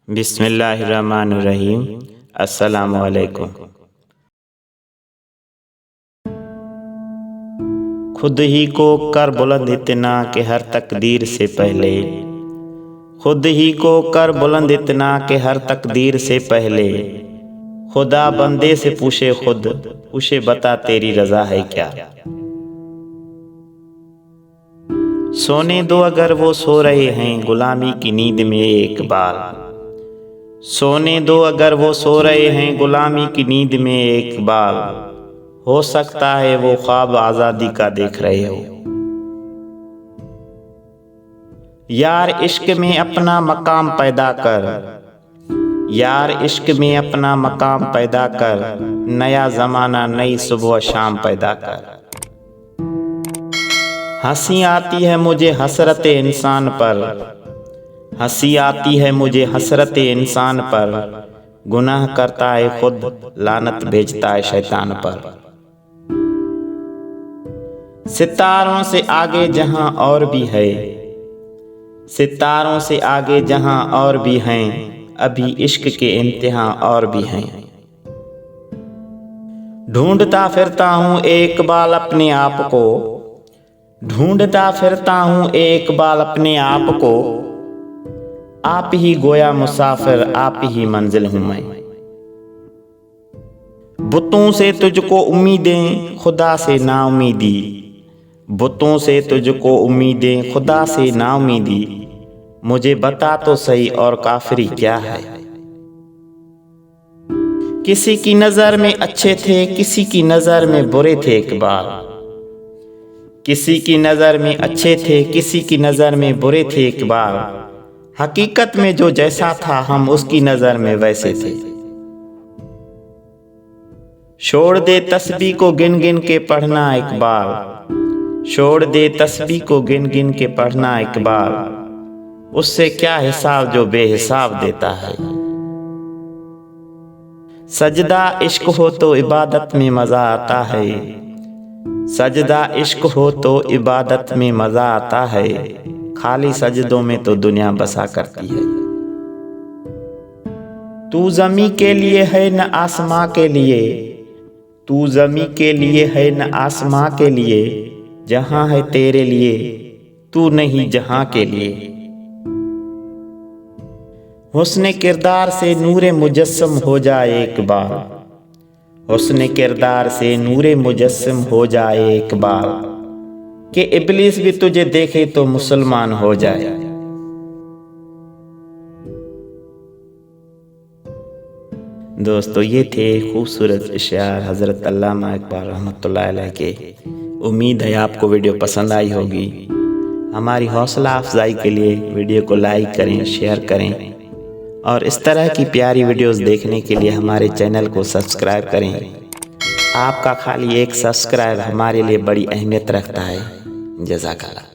बिस्मिल्लाहिर्रहमानिर्रहीम। अस्सलामु अलैकुम। खुद ही को कर बुलंद इतना कि हर तकदीर से पहले, खुद ही को कर बुलंद इतना कि हर तकदीर से पहले, खुदा बंदे से पूछे खुद, पूछे बता तेरी रजा है क्या। सोने दो अगर वो सो रहे हैं गुलामी की नींद में एक बार, सोने दो अगर वो सो रहे हैं गुलामी की नींद में एक बार, हो सकता है वो ख्वाब आज़ादी का देख रहे हो। यार इश्क में अपना मकाम पैदा कर, यार इश्क में अपना मकाम पैदा कर, नया ज़माना नई सुबह शाम पैदा कर। हंसी आती है मुझे हसरत इंसान पर, हंसी आती है मुझे हसरत इंसान पर, गुनाह करता है खुद लानत भेजता है शैतान पर। सितारों से आगे जहां और भी है, सितारों से आगे जहां और भी हैं, अभी इश्क के इम्तिहान और भी हैं। ढूंढता फिरता हूँ एक बाल अपने आप को, ढूंढता फिरता हूँ एक बाल अपने आप को, आप ही गोया मुसाफिर आप ही मंजिल हूँ मैं। बुतों से तुझको उम्मीदें खुदा से ना उम्मीदी, बुतों से तुझको उम्मीदें खुदा से ना उम्मीदी, मुझे बता तो सही और काफिरी क्या है। किसी की नजर में अच्छे थे किसी की नजर में बुरे थे एक बार, किसी की नजर में अच्छे थे किसी की नजर में बुरे थे एक बार, हकीकत में जो जैसा था हम उसकी नजर में वैसे थे। छोड़ दे तस्बीह को गिन गिन के पढ़ना एक बार, छोड़ दे तस्बीह को गिन गिन के पढ़ना एक बार, उससे क्या हिसाब जो बेहिसाब देता है। सजदा इश्क हो तो इबादत में मजा आता है, सजदा इश्क हो तो इबादत में मजा आता है, खाली सजदों में तो दुनिया बसा करती है। तू ज़मीं के लिए है न आसमां के लिए, तू ज़मीं के लिए है न आसमां के लिए, जहां है तेरे लिए तू नहीं जहां के लिए। हुस्न किरदार से नूरे मुजस्सम हो जाए एक बार, हुस्न किरदार से नूरे मुजस्सम हो जाए एक बार, कि इब्लीस भी तुझे देखे तो मुसलमान हो जाए। दोस्तों ये थे खूबसूरत इशार हज़रत अल्लामा इकबाल रहमतुल्लाह अलैह के। उम्मीद है आपको वीडियो पसंद आई होगी। हमारी हौसला अफजाई के लिए वीडियो को लाइक करें, शेयर करें और इस तरह की प्यारी वीडियोस देखने के लिए हमारे चैनल को सब्सक्राइब करें। आपका खाली एक सब्सक्राइब हमारे लिए बड़ी अहमियत रखता है। जज़ाकल्लाह।